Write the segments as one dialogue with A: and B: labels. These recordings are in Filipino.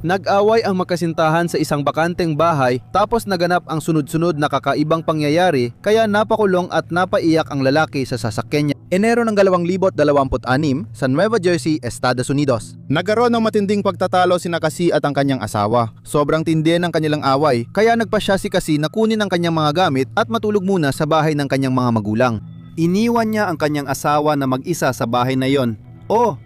A: Nag-away ang magkasintahan sa isang bakanteng bahay tapos naganap ang sunod-sunod na kakaibang pangyayari kaya napakulong at napaiyak ang lalaki sa sasakyan niya. Enero ng 2026 sa Nueva Jersey, Estados Unidos. Nagkaroon ng matinding pagtatalo sina Cassie at ang kanyang asawa. Sobrang tindi ng kanilang away kaya nagpasya si Cassie na kunin ang kanyang mga gamit at matulog muna sa bahay ng kanyang mga magulang. Iniwan niya ang kanyang asawa na mag-isa sa bahay na yon.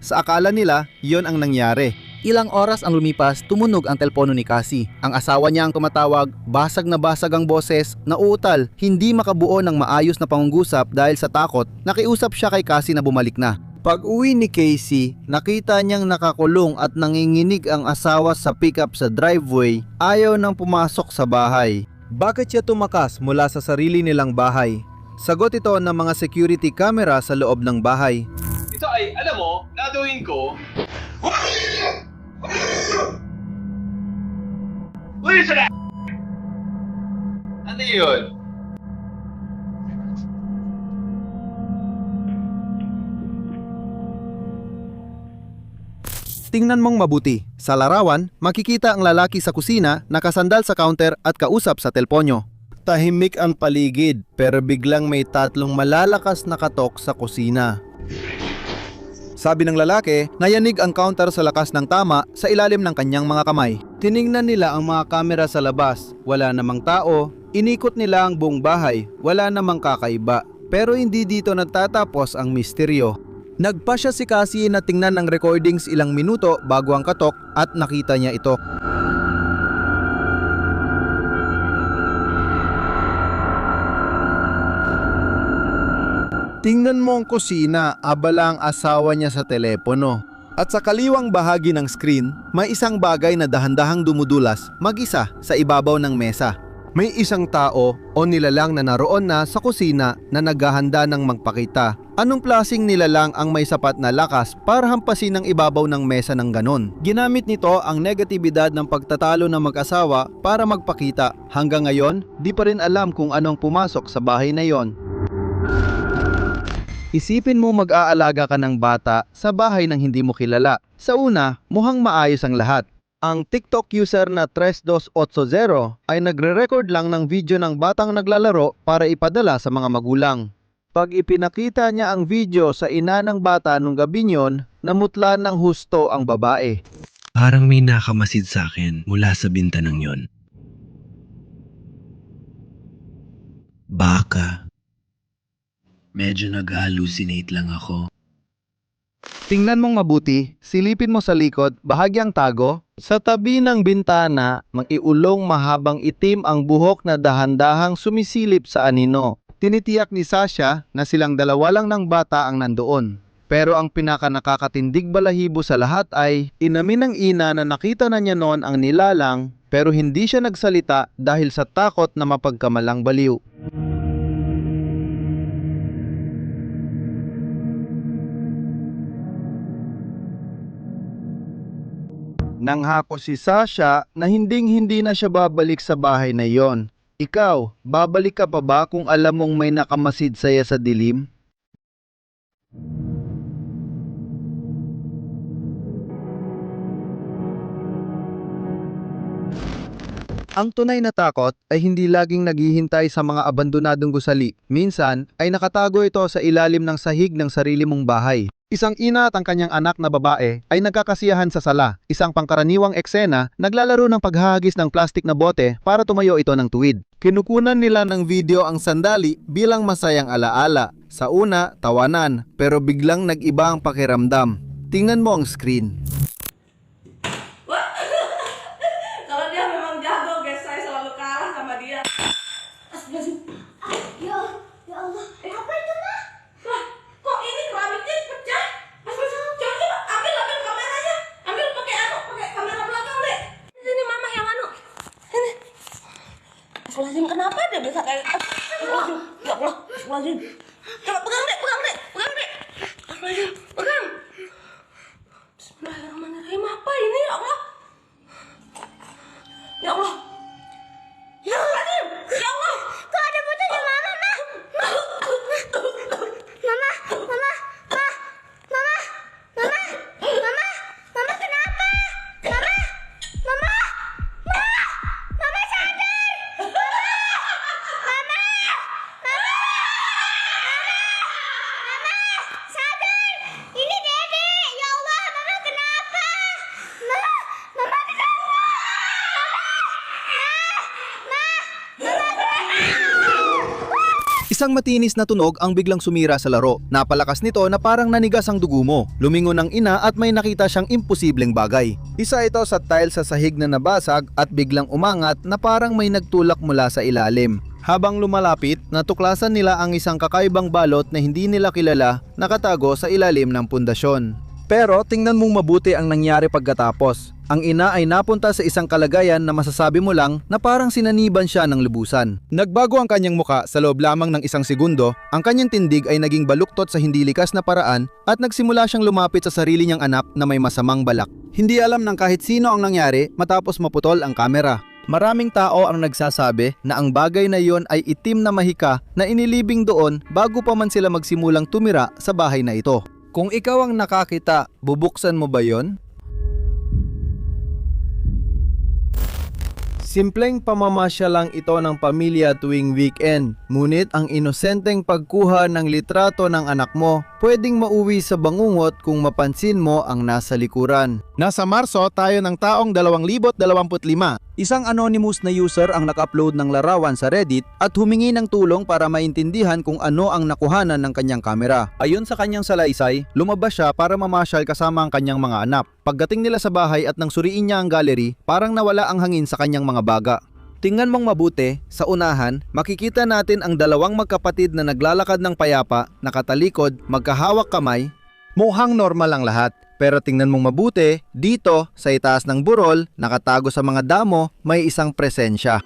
A: Sa akala nila, yon ang nangyari. Ilang oras ang lumipas, tumunog ang telepono ni Cassie. Ang asawa niya ang tumatawag, basag na basag ang boses, nauutal, hindi makabuo ng maayos na pangungusap dahil sa takot, nakiusap siya kay Cassie na bumalik na. Pag uwi ni Casey, nakita niyang nakakulong at nanginginig ang asawa sa pickup sa driveway, ayaw nang pumasok sa bahay. Bakit siya tumakas mula sa sarili nilang bahay? Sagot ito ng mga security camera sa loob ng bahay.
B: Ito ay, alam mo, gagawin ko. Listen na! Ano yun?
A: Tingnan mong mabuti. Sa larawan, makikita ang lalaki sa kusina nakasandal sa counter at kausap sa telponyo. Tahimik ang paligid pero biglang may tatlong malalakas na katok sa kusina. Sabi ng lalaki, nayanig ang counter sa lakas ng tama sa ilalim ng kanyang mga kamay. Tiningnan nila ang mga kamera sa labas. Wala namang tao. Inikot nila ang buong bahay. Wala namang kakaiba. Pero hindi dito nagtatapos ang misteryo. Nagpasya si Cassie na tingnan ang recordings ilang minuto bago ang katok at nakita niya ito. Tingnan mo ang kusina, abala ang asawa niya sa telepono. At sa kaliwang bahagi ng screen, may isang bagay na dahan-dahang dumudulas mag-isa sa ibabaw ng mesa. May isang tao o nilalang na naroon na sa kusina na naghahanda ng magpakita. Anong klaseng nilalang ang may sapat na lakas para hampasin ang ibabaw ng mesa ng ganon? Ginamit nito ang negatibidad ng pagtatalo ng mag-asawa para magpakita. Hanggang ngayon, di pa rin alam kung anong pumasok sa bahay na yon. Isipin mo mag-aalaga ka ng bata sa bahay ng hindi mo kilala. Sa una, mukhang maayos ang lahat. Ang TikTok user na 3280 ay nagre-record lang ng video ng batang naglalaro para ipadala sa mga magulang. Pag ipinakita niya ang video sa ina ng bata nung gabi niyon, namutla ng husto ang babae.
C: Parang may nakamasid sa akin mula sa bintanang yon. Baka. Medyo nag-hallucinate lang ako.
A: Tingnan mong mabuti, silipin mo sa likod, bahagyang tago. Sa tabi ng bintana, mag-iulong mahabang itim ang buhok na dahan-dahang sumisilip sa anino. Tinitiyak ni Sasha na silang dalawa lang ng bata ang nandoon. Pero ang pinaka-nakakatindig balahibo sa lahat ay inamin ng ina na nakita na niya noon ang nilalang pero hindi siya nagsalita dahil sa takot na mapagkamalang baliw. Nanghako si Sasha na hinding-hindi na siya babalik sa bahay na yon. Ikaw, babalik ka pa ba kung alam mong may nakamasid saya sa dilim? Ang tunay na takot ay hindi laging naghihintay sa mga abandonadong gusali. Minsan ay nakatago ito sa ilalim ng sahig ng sarili mong bahay. Isang ina at ang kanyang anak na babae ay nagkakasiyahan sa sala. Isang pangkaraniwang eksena, naglalaro ng paghahagis ng plastik na bote para tumayo ito ng tuwid. Kinukunan nila ng video ang sandali bilang masayang alaala. Sa una, tawanan, pero biglang nag-iba ang pakiramdam. Tingnan mo ang screen.
D: Kalau dia memang jago, guys, saya selalu kalah sama dia.
E: Ya Allah, apa itu mah?
D: Lah, kok ini keramiknya pecah? Coba ambil kameranya, ambil pakai kamera belakang deh. Sini mama yang anu. Ini. Astagfirullahaladzim, kenapa dia bisa kayak? Ya Allah, astagfirullahaladzim. Coba pegang deh. Astagfirullahaladzim, pegang. Bismillahirrahmanirrahim, apa ini ya Allah? Ya Allah. Ya Allah. Ya Allah.
E: Kok ada fotonya mama, Ma? Mama kenapa? Mama
A: Isang matinis na tunog ang biglang sumira sa laro. Napalakas nito na parang nanigas ang dugo mo. Lumingon ang ina at may nakita siyang imposibleng bagay. Isa ito sa tile sa sahig na nabasag at biglang umangat na parang may nagtulak mula sa ilalim. Habang lumalapit, natuklasan nila ang isang kakaibang balot na hindi nila kilala nakatago sa ilalim ng pundasyon. Pero tingnan mong mabuti ang nangyari pagkatapos. Ang ina ay napunta sa isang kalagayan na masasabi mo lang na parang sinaniban siya ng lubusan. Nagbago ang kanyang muka sa loob lamang ng isang segundo, ang kanyang tindig ay naging baluktot sa hindi likas na paraan at nagsimula siyang lumapit sa sarili niyang anak na may masamang balak. Hindi alam ng kahit sino ang nangyari matapos maputol ang kamera. Maraming tao ang nagsasabi na ang bagay na iyon ay itim na mahika na inilibing doon bago pa man sila magsimulang tumira sa bahay na ito. Kung ikaw ang nakakita, bubuksan mo ba yon? Simpleng pamamasya lang ito ng pamilya tuwing weekend, ngunit ang inosenteng pagkuha ng litrato ng anak mo pwedeng mauwi sa bangungot kung mapansin mo ang nasa likuran. Nasa Marso tayo ng taong 2025. Isang anonymous na user ang naka-upload ng larawan sa Reddit at humingi ng tulong para maintindihan kung ano ang nakuhanan ng kanyang kamera. Ayon sa kanyang salaysay, lumabas siya para mamasyal kasama ang kanyang mga anak. Pagdating nila sa bahay at nang suriin niya ang gallery, parang nawala ang hangin sa kanyang mga baga. Tingnan mong mabuti, sa unahan, makikita natin ang dalawang magkapatid na naglalakad ng payapa, nakatalikod, magkahawak kamay. Mukhang normal ang lahat. Pero tingnan mong mabuti, dito sa itaas ng burol, nakatago sa mga damo, may isang presensya.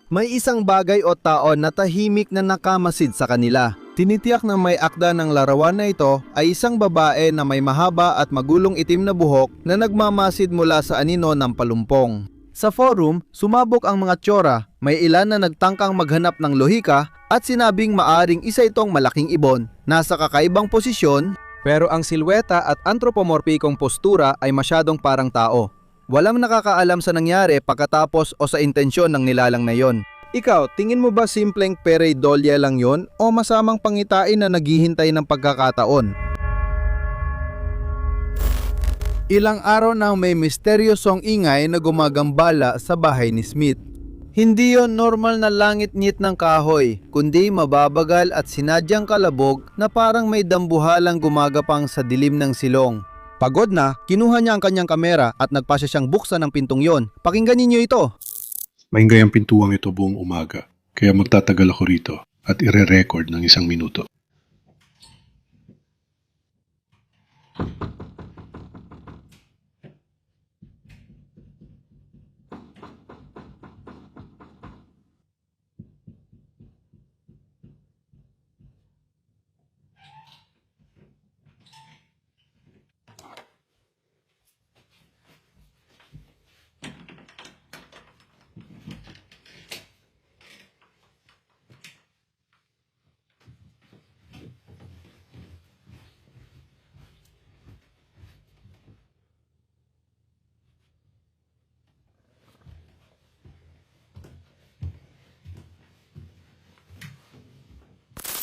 A: May isang bagay o tao na tahimik na nakamasid sa kanila. Tinitiyak na may akda ng larawan na ito ay isang babae na may mahaba at magulong itim na buhok na nagmamasid mula sa anino ng palumpong. Sa forum, sumabog ang mga tiyora, may ilan na nagtangkang maghanap ng lohika at sinabing maaring isa itong malaking ibon. Nasa kakaibang posisyon, pero ang silweta at antropomorpikong postura ay masyadong parang tao. Walang nakakaalam sa nangyari pagkatapos o sa intensyon ng nilalang na yon. Ikaw, tingin mo ba simpleng pareidolia lang yon o masamang pangitain na naghihintay ng pagkakataon? Ilang araw nang may misteryosong ingay na gumagambala sa bahay ni Smith. Hindi yon normal na langit-ngit ng kahoy, kundi mababagal at sinadyang kalabog na parang may dambuhalang gumagapang sa dilim ng silong. Pagod na, kinuha niya ang kanyang kamera at nagpasya siyang buksan ang pintong yon. Pakinggan ninyo ito.
F: Maingay ang pintuang ito buong umaga, kaya magtatagal ako rito at ire-record ng 1 minuto.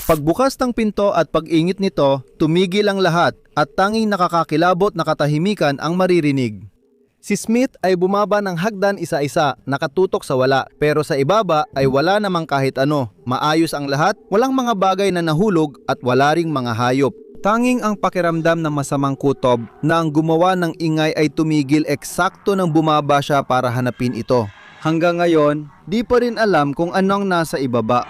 A: Pagbukas ng pinto at pag-ingit nito, tumigil ang lahat at tanging nakakakilabot na katahimikan ang maririnig. Si Smith ay bumaba ng hagdan isa-isa, nakatutok sa wala, pero sa ibaba ay wala namang kahit ano. Maayos ang lahat, walang mga bagay na nahulog at wala ring mga hayop. Tanging ang pakiramdam ng masamang kutob na ang gumawa ng ingay ay tumigil eksakto nang bumaba siya para hanapin ito. Hanggang ngayon, di pa rin alam kung anong nasa ibaba.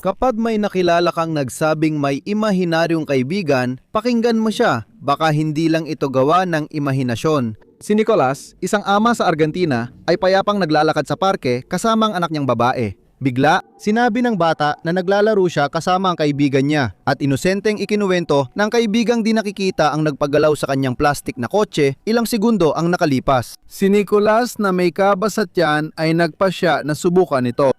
A: Kapag may nakilala kang nagsabing may imahinaryong kaibigan, pakinggan mo siya. Baka hindi lang ito gawa ng imahinasyon. Si Nicolas, isang ama sa Argentina, ay payapang naglalakad sa parke kasama ang anak niyang babae. Bigla, sinabi ng bata na naglalaro siya kasama ang kaibigan niya at inosenteng ikinuwento ng kaibigang di nakikita ang nagpagalaw sa kanyang plastik na kotse ilang segundo ang nakalipas. Si Nicolas na may kabas sa tiyan ay nagpasya na subukan ito.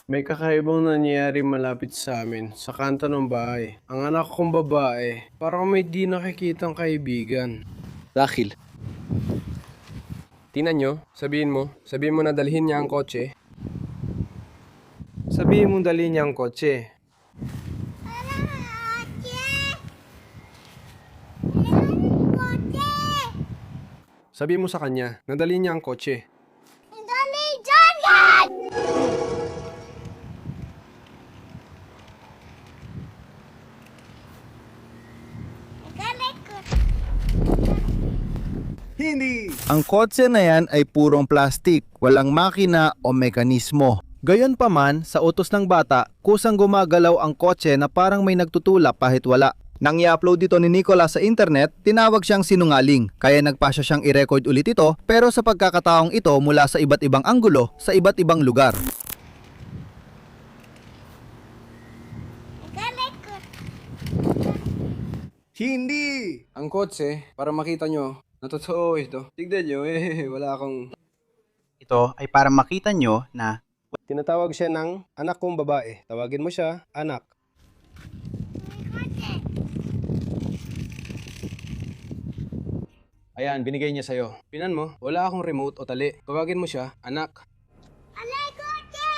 G: May kakaibang nangyayari malapit sa amin, sa kanto ng bahay. Ang anak kong babae, parang may di nakikitang kaibigan.
H: Dahil. Tingnan nyo, sabihin mo na dalhin niya ang kotse.
G: Sabihin mong dali niya ang kotse.
H: Sabihin mo sa kanya, nadali niya ang kotse.
E: Dali, Jordan!
A: Ang kotse na yan ay purong plastik, walang makina o mekanismo. Gayon pa man, sa utos ng bata, kusang gumagalaw ang kotse na parang may nagtutulak kahit wala. Nang i-upload dito ni Nicolas sa internet, tinawag siyang sinungaling, kaya nagpasya siyang i-record ulit ito, pero sa pagkakataong ito mula sa iba't ibang anggulo, sa iba't ibang lugar.
G: Hindi! Ang kotse, para makita nyo, na totoo ito. Tignan nyo, wala akong...
A: Ito ay para makita nyo na
G: Tinatawag siya ng anak kong babae. Tawagin mo siya, anak. Ayan, binigay niya sa'yo. Pinan mo, wala akong remote o tali. Tawagin mo siya, anak.
E: Alay, kotse!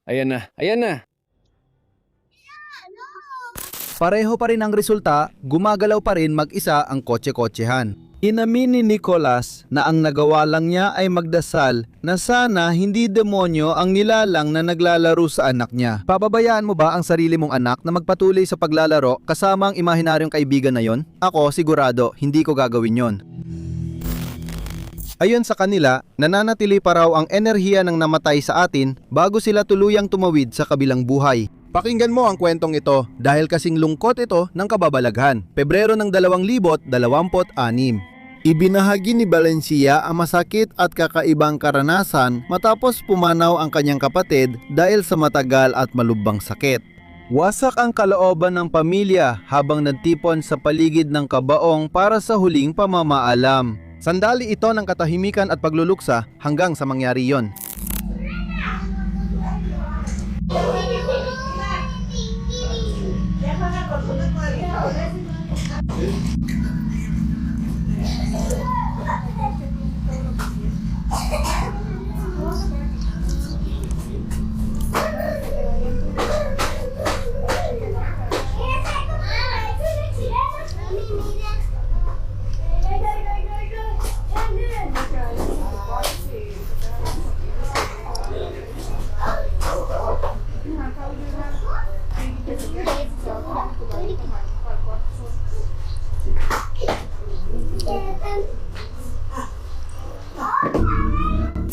G: Ayan na, ayan na.
A: pareho pa rin ang resulta, gumagalaw pa rin mag-isa ang kotse-kotsehan. Inamin ni Nicolas na ang nagawa lang niya ay magdasal na sana hindi demonyo ang nilalang na naglalaro sa anak niya. Pababayaan mo ba ang sarili mong anak na magpatuloy sa paglalaro kasama ang imahinaryong kaibigan na yon? Ako sigurado, hindi ko gagawin yon. Ayon sa kanila, nananatili pa raw ang enerhiya ng namatay sa atin bago sila tuluyang tumawid sa kabilang buhay. Pakinggan mo ang kwentong ito dahil kasing lungkot ito ng kababalaghan. Pebrero ng 2026. Ibinahagi ni Valencia ang masakit at kakaibang karanasan matapos pumanaw ang kanyang kapatid dahil sa matagal at malubhang sakit. Wasak ang kalooban ng pamilya habang nagtipon sa paligid ng kabaong para sa huling pamamaalam. Sandali ito ng katahimikan at pagluluksa hanggang sa mangyari yon.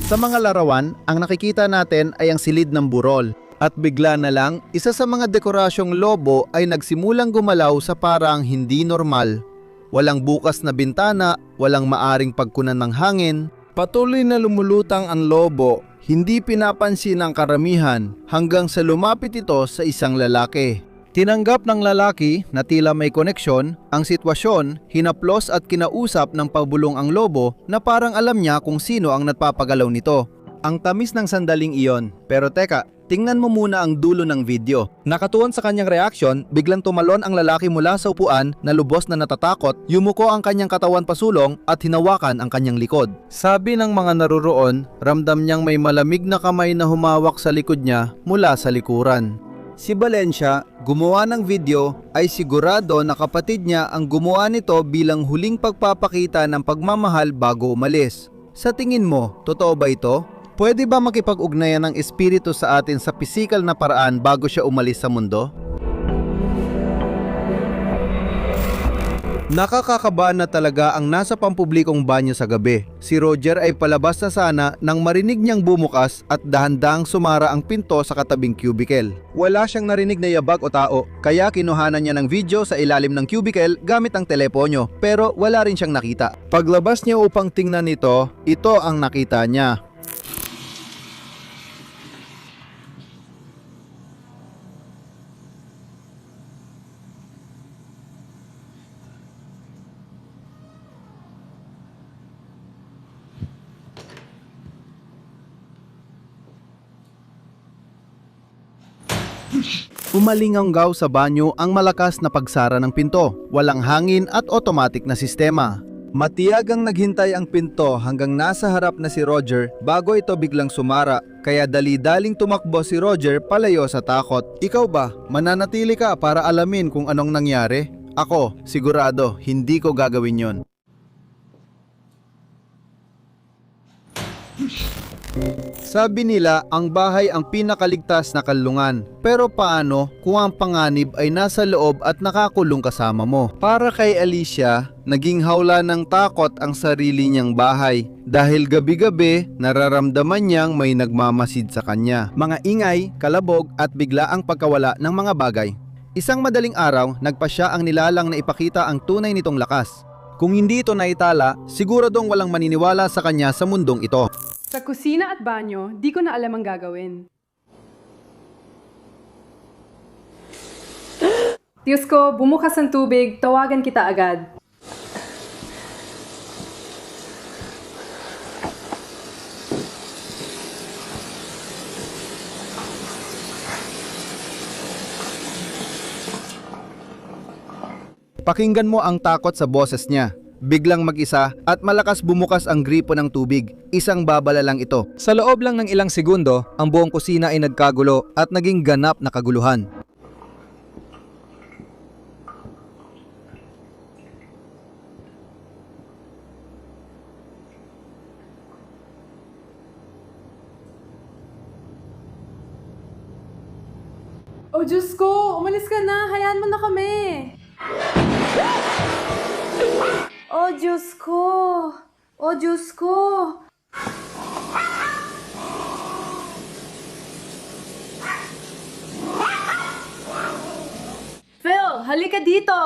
A: Sa mga larawan, ang nakikita natin ay ang silid ng burol. At bigla na lang, isa sa mga dekorasyong lobo ay nagsimulang gumalaw sa parang hindi normal. Walang bukas na bintana, walang maaring pagkunan ng hangin. Patuloy na lumulutang ang lobo, hindi pinapansin ng karamihan hanggang sa lumapit ito sa isang lalaki. Tinanggap ng lalaki na tila may koneksyon ang sitwasyon, hinaplos at kinausap ng pabulong ang lobo na parang alam niya kung sino ang nagpapagalaw nito. Ang tamis ng sandaling iyon, pero teka, tingnan mo muna ang dulo ng video. Nakatuon sa kanyang reaksyon, biglang tumalon ang lalaki mula sa upuan na lubos na natatakot, yumuko ang kanyang katawan pasulong at hinawakan ang kanyang likod. Sabi ng mga naruroon, ramdam niyang may malamig na kamay na humawak sa likod niya mula sa likuran. Si Valencia, gumawa ng video, ay sigurado na kapatid niya ang gumawa nito bilang huling pagpapakita ng pagmamahal bago umalis. Sa tingin mo, totoo ba ito? Pwede ba makipag-ugnayan ng espiritu sa atin sa pisikal na paraan bago siya umalis sa mundo? Nakakakabahan na talaga ang nasa pampublikong banyo sa gabi. Si Roger ay palabas na sana nang marinig niyang bumukas at dahan-dahang sumara ang pinto sa katabing cubicle. Wala siyang narinig na yabag o tao, kaya kinuhanan niya ng video sa ilalim ng cubicle gamit ang teleponyo, pero wala rin siyang nakita. Paglabas niya upang tingnan ito, ito ang nakita niya. Umalinganggaw sa banyo ang malakas na pagsara ng pinto, walang hangin at automatic na sistema. Matiyagang naghintay ang pinto hanggang nasa harap na si Roger bago ito biglang sumara, kaya dali-daling tumakbo si Roger palayo sa takot. Ikaw ba, mananatili ka para alamin kung anong nangyari? Ako, sigurado, hindi ko gagawin yon. Sabi nila ang bahay ang pinakaligtas na kanlungan. Pero paano kung ang panganib ay nasa loob at nakakulong kasama mo? Para kay Alicia, naging hawla ng takot ang sarili niyang bahay dahil gabi-gabi nararamdaman niyang may nagmamasid sa kanya. Mga ingay, kalabog at biglaang pagkawala ng mga bagay. Isang madaling araw, nagpa siya ang nilalang na ipakita ang tunay nitong lakas. Kung hindi ito naitala, siguradong walang maniniwala sa kanya sa mundong ito.
I: Sa kusina at banyo, di ko na alam ang gagawin. Diyos ko, bumukas ang tubig, tawagan kita agad.
A: Pakinggan mo ang takot sa boses niya. Biglang mag-isa at malakas bumukas ang gripo ng tubig. Isang babala lang ito. Sa loob lang ng ilang segundo, ang buong kusina ay nagkagulo at naging ganap na kaguluhan.
I: Oh Diyos ko, umalis ka na, hayaan mo na kami.
D: Oh Diyos ko! Oh Diyos ko!
I: Phil, halika dito!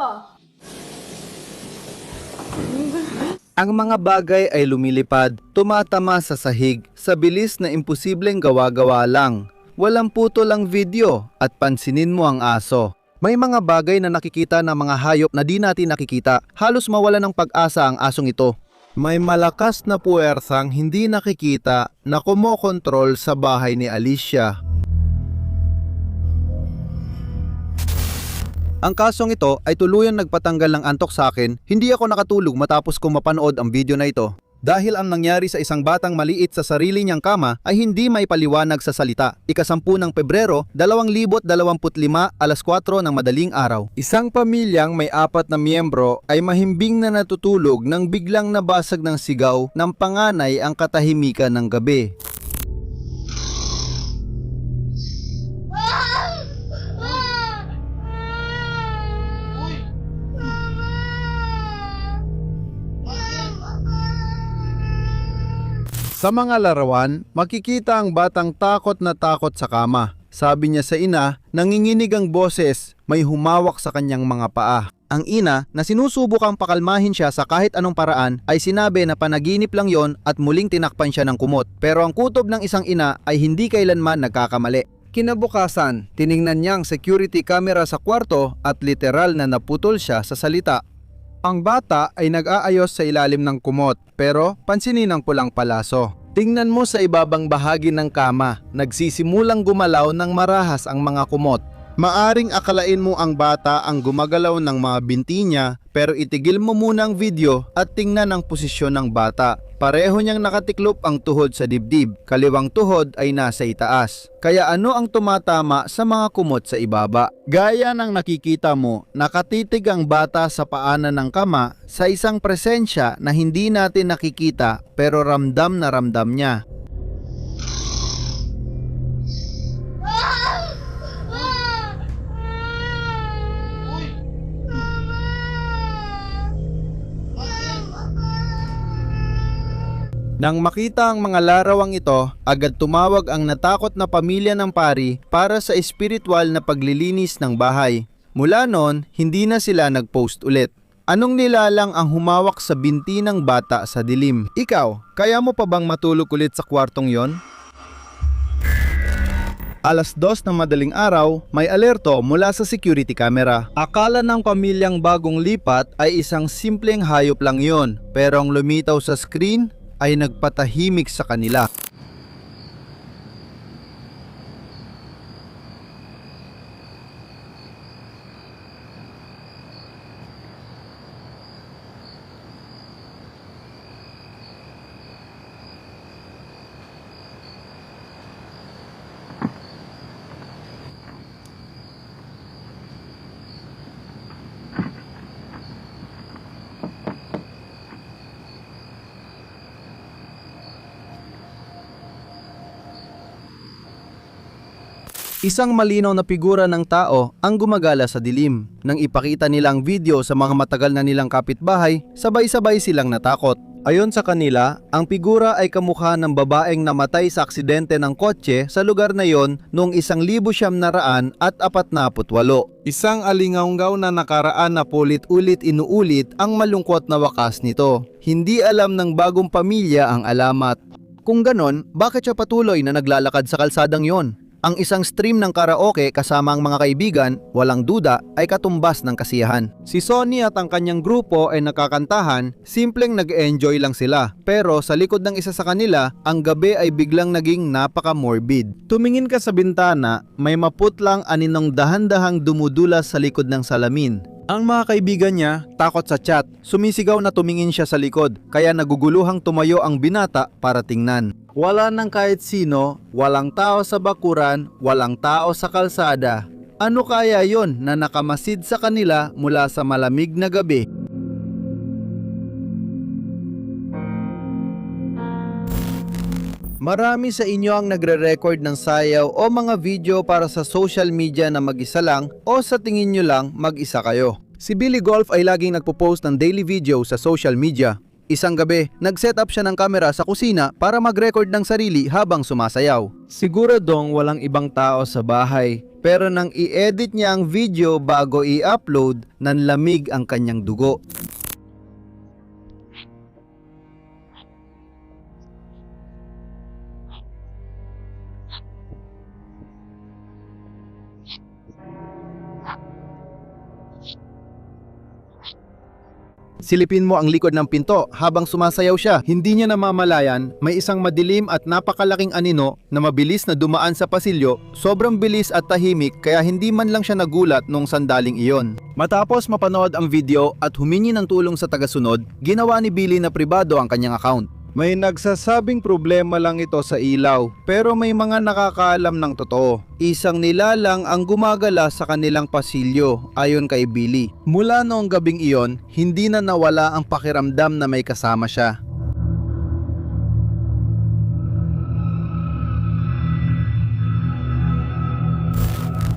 A: Ang mga bagay ay lumilipad, tumatama sa sahig, sa bilis na imposibleng gawa-gawa lang. Walang putol ang video at pansinin mo ang aso. May mga bagay na nakikita ng mga hayop na di natin nakikita. Halos mawala ng pag-asa ang asong ito. May malakas na puwersang hindi nakikita na kumokontrol sa bahay ni Alicia. Ang kasong ito ay tuluyang nagpatanggal ng antok sa akin. Hindi ako nakatulog matapos kong mapanood ang video na ito. Dahil ang nangyari sa isang batang maliit sa sarili niyang kama ay hindi may paliwanag sa salita. Ika-10 ng Pebrero, 2025, alas 4 ng madaling araw. Isang pamilyang may 4 na miyembro ay mahimbing na natutulog nang biglang nabasag ng sigaw ng panganay ang katahimikan ng gabi. Sa mga larawan, makikita ang batang takot na takot sa kama. Sabi niya sa ina, nanginginig ang boses, may humawak sa kanyang mga paa. Ang ina, na sinusubukang pakalmahin siya sa kahit anong paraan, ay sinabi na panaginip lang yon at muling tinakpan siya ng kumot. Pero ang kutob ng isang ina ay hindi kailanman nagkakamali. Kinabukasan, tiningnan niya ang security camera sa kwarto at literal na naputol siya sa salita. Ang bata ay nag-aayos sa ilalim ng kumot, pero pansinin ang pulang palaso. Tingnan mo sa ibabang bahagi ng kama, nagsisimulang gumalaw ng marahas ang mga kumot. Maaring akalain mo ang bata ang gumagalaw ng mga binti niya, pero itigil mo muna ang video at tingnan ang posisyon ng bata. Pareho niyang nakatiklop ang tuhod sa dibdib, kaliwang tuhod ay nasa itaas. Kaya ano ang tumatama sa mga kumot sa ibaba? Gaya ng nakikita mo, nakatitig ang bata sa paanan ng kama sa isang presensya na hindi natin nakikita pero ramdam na ramdam niya. Nang makita ang mga larawang ito, agad tumawag ang natakot na pamilya ng pari para sa espiritual na paglilinis ng bahay. Mula noon, hindi na sila nag-post ulit. Anong nilalang ang humawak sa binti ng bata sa dilim? Ikaw, kaya mo pa bang matulog ulit sa kwartong yon? Alas 2 ng madaling araw, may alerto mula sa security camera. Akala ng pamilyang bagong lipat ay isang simpleng hayop lang yon, pero ang lumitaw sa screen ay nagpatahimik sa kanila. Isang malinaw na figura ng tao ang gumagala sa dilim. Nang ipakita nilang video sa mga matagal na nilang kapitbahay, sabay-sabay silang natakot. Ayon sa kanila, ang figura ay kamukha ng babaeng namatay sa aksidente ng kotse sa lugar na yon noong 1948. Isang alingawgaw na nakaraan na pulit-ulit inuulit ang malungkot na wakas nito. Hindi alam ng bagong pamilya ang alamat. Kung ganon, bakit siya patuloy na naglalakad sa kalsadang yon? Ang isang stream ng karaoke kasama ang mga kaibigan, walang duda, ay katumbas ng kasiyahan. Si Sonny at ang kanyang grupo ay nakakantahan, simpleng nag-enjoy lang sila. Pero sa likod ng isa sa kanila, ang gabi ay biglang naging napaka-morbid. Tumingin ka sa bintana, may maputlang aninong dahan-dahang dumudulas sa likod ng salamin. Ang mga kaibigan niya takot sa chat, sumisigaw na tumingin siya sa likod, kaya naguguluhang tumayo ang binata para tingnan. Wala nang kahit sino, walang tao sa bakuran, walang tao sa kalsada. Ano kaya yon na nakamasid sa kanila mula sa malamig na gabi? Marami sa inyo ang nagre-record ng sayaw o mga video para sa social media na mag-isa lang o sa tingin nyo lang mag-isa kayo. Si Billy Golf ay laging nagpo-post ng daily video sa social media. Isang gabi, nag-set up siya ng kamera sa kusina para mag-record ng sarili habang sumasayaw. Siguradong walang ibang tao sa bahay, pero nang i-edit niya ang video bago i-upload, nanlamig ang kanyang dugo. Silipin mo ang likod ng pinto habang sumasayaw siya. Hindi niya namamalayan, may isang madilim at napakalaking anino na mabilis na dumaan sa pasilyo. Sobrang bilis at tahimik kaya hindi man lang siya nagulat nung sandaling iyon. Matapos mapanood ang video at humingi ng tulong sa tagasunod, ginawa ni Billy na pribado ang kanyang account. May nagsasabing problema lang ito sa ilaw, pero may mga nakakaalam ng totoo. Isang nilalang ang gumagala sa kanilang pasilyo, ayon kay Billy. Mula noong gabing iyon, hindi na nawala ang pakiramdam na may kasama siya.